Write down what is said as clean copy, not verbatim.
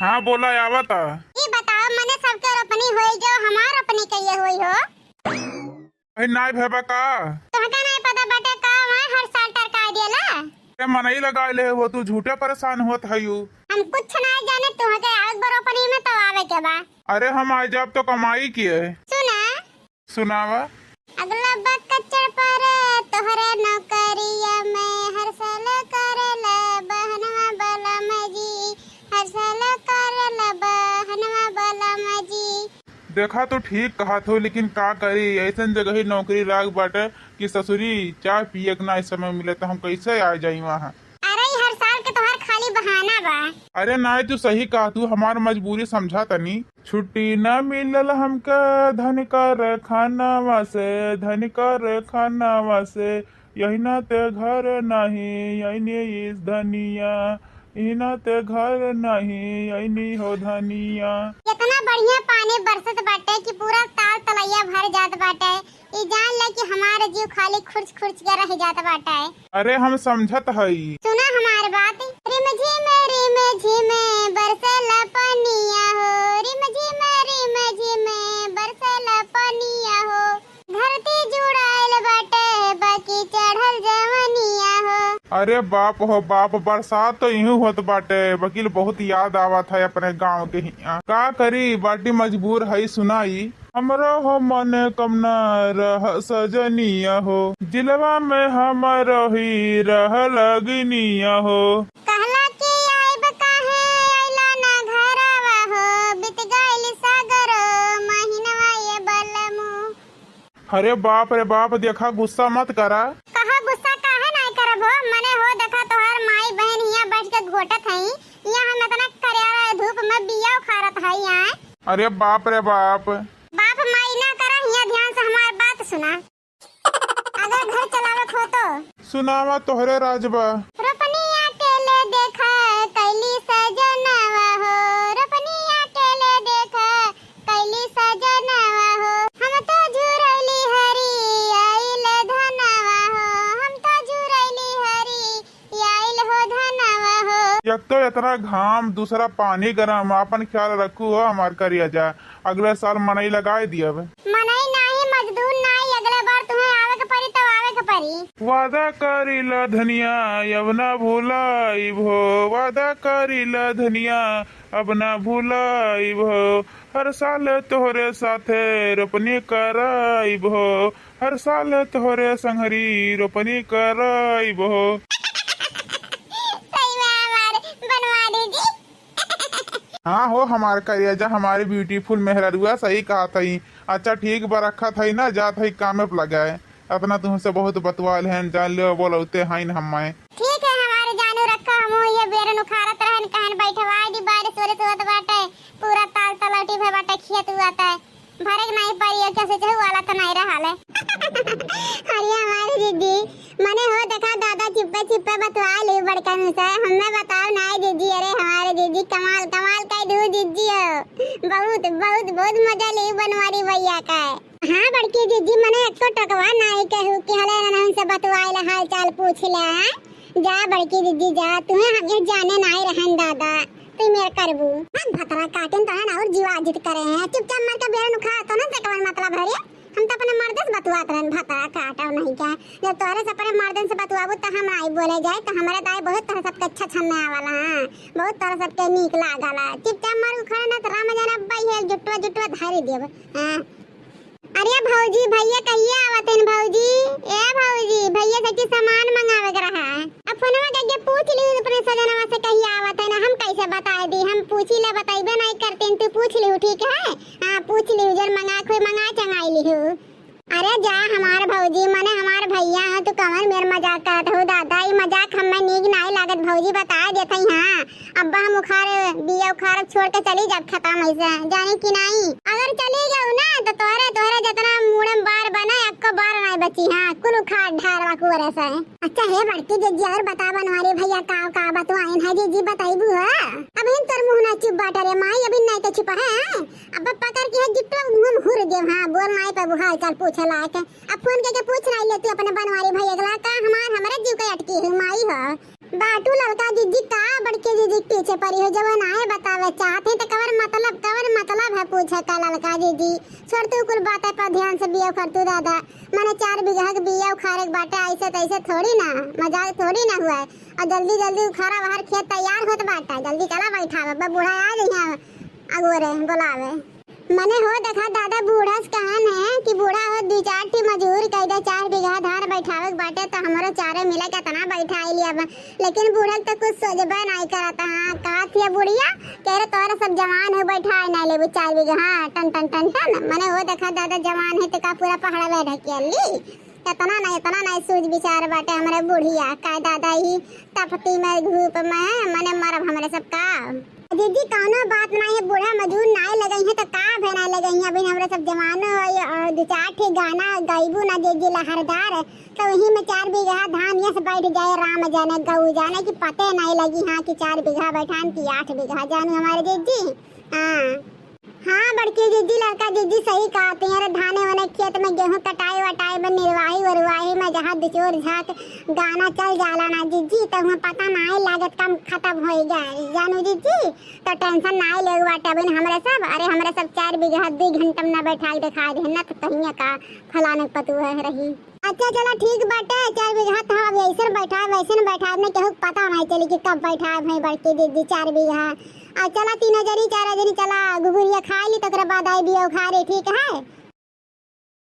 हाँ बोला आवत। ये बताओ मने सबके रोपनी होई जो हमार रोपनी कहिए होई हो। नाई भेबा का तोहका नहीं पता बाटे का वहाँ हर साल टरका देला। अरे मनई लगा ले हो तू झूठे परेशान होत हयू। हम कुछ नहीं जाने तोहके आग रोपनी में तो आवे के बा। अरे हम आज जब तो कमाई किए। सुना सुनावा। अगला बात कच्चर पर तोहरे नौकरिया में हर साल करेला बहनवा वाला मजी हर साल करेला बहनवा वाला मजी। देखा तो ठीक कहा थो लेकिन का करी ऐसा जगह ही नौकरी लाग बाटे कि ससुरी चाय पिए के ना इस समय मिले तो हम कैसे आ जाई वहाँ। अरे हर साल के तोहर खाली बहाना बा। अरे नाई तू सही कहा तू हमार मजबूरी समझा तनी। छुट्टी न मिलल हमका धन कर खानावा से धन कर खानावा से यही ना ते घर नहीं यही इस धनिया यही ना ते घर नहीं यही हो धनिया। इतना बढ़िया पानी बरसत बाटे कि पूरा ताल तलैया भर जात बाटे। ई जान ले कि हमारे जीव खाली खुर्च खुर्च के रह जात बाटे। अरे हम समझत हई। सुना हमार बात। रिम झिम बरसला पनिया हो रिम झिम बरसला पनिया हो धरती जुड़ाइल बाटे बाकी चढ़ल जवनिया हो। अरे बाप हो बाप बरसात तो यूं होत बाटे वकील बहुत याद आवा था अपने गांव के हिया। का करी बाटी मजबूर हई सुनाई। हमरो हो मन कम न रह सजनिया हो जिलवा में हमरो ही रह लगनिया हो। कहला कि आइब काहे आइला ना घरवा हो बीत गइल सागर महीनवा ये बलमु। अरे बाप देखा गुस्सा मत करा। कहा गुस्सा काहे नहीं करब हो मने हो देखा तोहार माई बहन हिया बैठ के घोटत हई यहाँ हम इतना करिया धूप में बिया उखाड़त हई यहाँ। अरे बाप बाप माई ना करा हिया ध्यान से हमार बात सुना। अगर घर चलावे हो तो सुनावा तोहरे राजबा। रोपनिया टेले देखा कैली सजनवा हो रोपनिया टेले देखा कैली सजनवा हो हम तो झुरैली हरी आइल धनवा हो हम तो झुरैली हरी आइल हो धनवा हो। एक तो इतना घाम दूसरा पानी गरम अपन ख्याल रखू हो हमार करिया जा अगले साल मनई लगाए दिया। मनई नहीं मजदूर नहीं अगले बार तुम्हें आवे के पड़ी तो आवे के पड़ी। वादा करीला धनिया अब ना भूलाइब हो वादा करीला धनिया अब ना भूलाइब हो हर साल तोहरे साथे रोपनी कराइब हो हर साल तोहरे संगरी रोपनी कराइब हो। सही में हमारे बनवा दीजिए। हाँ हो हमार करिया जा हमारी ब्यूटीफुल मेहरुआ सही कहा थी। अच्छा ठीक बा रखा थी ना जा थी काम पे लगाए अपना तुमसे बहुत बतवाल है जान लो बोलते हैं हम। ठीक है हमारे जानू रखा हम ये बेरन उखाड़त रहन कहन बैठवाई दी बारिश वरिश होत बाटे पूरा ताल तलौटी भे बाटे खेत हुआता है भरे के नहीं पाई कैसे जहु वाला तो नहीं रहा है। अरे हमारी दीदी मने हो देखा दादा चिप्पे चिप्पे बतवा ली बड़का से हमें बताओ नहीं दीदी। अरे हमारे दीदी कमाल कमाल का दू दीदी हो बहुत बहुत बहुत मजा ली बनवारी भैया का। हाँ बड़की दीदी मने एक तो टकवा नहीं कहू कि हले ना से बतवाइला हाल चाल पूछ ले। जा बड़की दीदी जा तुम्हें हमें जाने नहीं रहन दादा तुम मेरे करबू भतरा काटन तो है ना और जीवा जित करे हैं चुपचाप मर के बेरन उखा तो ना देखवन मतलब हरे हम तो अपने मर्द से बतवात रहन भतरा काटा नहीं क्या जब तोरे से अपने मर्दन से बतवाबू तो हम आई बोले जाए तो हमारे दाई बहुत तरह सबके अच्छा छन्ने आवाला। हां बहुत तरह सबके नीक लागला चुपचाप मर उखा ना तो राम जाना बाई है जुटवा धारी देब। हां अरे भौजी भैया कहिए आवत हैं भौजी। ए भौजी भैया से सामान मंगावे के रहा है अब फोनवा करके पूछ ली अपने सजनवा से कहिए आवत है ना हम कैसे बताए दी हम पूछी ले बताइबे नहीं करते तू पूछ ली ठीक है। हां पूछ ली जर मंगा चंगाई ली हूं। अरे जा हमार भौजी मने हमार भैया है तू कमर मेर मजाक करत हो दादा ई मजाक हमें नीक नहीं लागत भौजी बता देते। हां अब्बा हम बिया उखाड़ छोड़ के चली जब खत्म ऐसे जाने की नहीं अगर चली जाऊ ना तो तोरे जितना मुड़म बार बना आपको बार नहीं बची। हां कुल उखाड़ ढारवा को ऐसा है। अच्छा है बड़की जीजी और बता बनवारी भैया का बतवाइन है जीजी बताइबू है अब इन तोर मुंह ना चुप बाटा रे माई अभी नहीं तो छुपा है अब पकड़ के जिट्टो मुंह में हुर दे। हां बोल नहीं पे हाल चाल पूछ लायक अब फोन करके पूछ रही ले तू अपने बनवारी भैया का हमारे जीव के अटकी है माई हो। बाटू लड़का जीजी का बड़के जीजी के पीछे पड़ी हो जब नाहे बतावे चाहते तो कवर मतलब है पूछे का लड़का जीजी छोड़ तू कुल बातें पर ध्यान से बिया कर तू दादा मैंने 4 बीघा के बिया उखाड़े के बाटे ऐसे तैसे थोड़ी ना मजाक थोड़ी ना हुआ है और जल्दी उखाड़ा बाहर खेत तैयार होत बाटा जल्दी चला बैठावे बा बूढ़ा आ जइहा अगोरे बुलावे मने हो देखा दादा बूढ़ा से कहन है कि बूढ़ा हो 2-4 ठी मजूर कई दे 4 बीघा धान बैठावे बाटे तो हमरो चारे मिला के तना बैठा लिया लेकिन बूढ़ा तो कुछ सोचबे नहीं करता हां का थी बुढ़िया कह रहे तोरा सब जवान हो बैठा नहीं लेबू 4 बीघा हां टन मने हो देखा दादा जवान है तो का पूरा पहाड़ में ढकेली इतना नहीं सूझ विचार बाटे हमारे बुढ़िया का दादा ही तपती में धूप में मने मरब हमारे सब का दीदी कौनो बात नहीं है बूढ़ा मजूर नाय लगई है तो का भेना लगई है अभी हमरे सब जवान और 2-4 ठी गाना गाइबू ना दीदी लहरदार तो वही में 4 बीघा धान ये से बैठ जाए राम जाने गऊ जाने की पते नहीं लगी हां कि 4 बीघा बैठान की 8 बीघा जानू हमारे दीदी हाँ बड़की दीदी लड़का दीदी सही कहते हैं धाने वाने खेत में गेहूं कटाई वटाई में निर्वाही में जहाँ दिचोर झाक गाना चल जाला ना दीदी तो वहाँ पता नहीं लागत कम खत्म हो जाए जानू दीदी तो टेंशन नहीं ले बाटे अभी हमरे सब 4 बीघा 2 घंटा में बैठा दिखा दे ना तो कहीं का फलाने पतू है रही अच्छा चला ठीक बाटे 4 बीघा तो अब ऐसे बैठा ने केहू पता नहीं चली कि कब बैठा भाई बड़की दीदी 4 बीघा चला 3 जरी 4 जरी चला गुगुरिया खा ली तकरा बाद आई बिया उखाड़े ठीक है।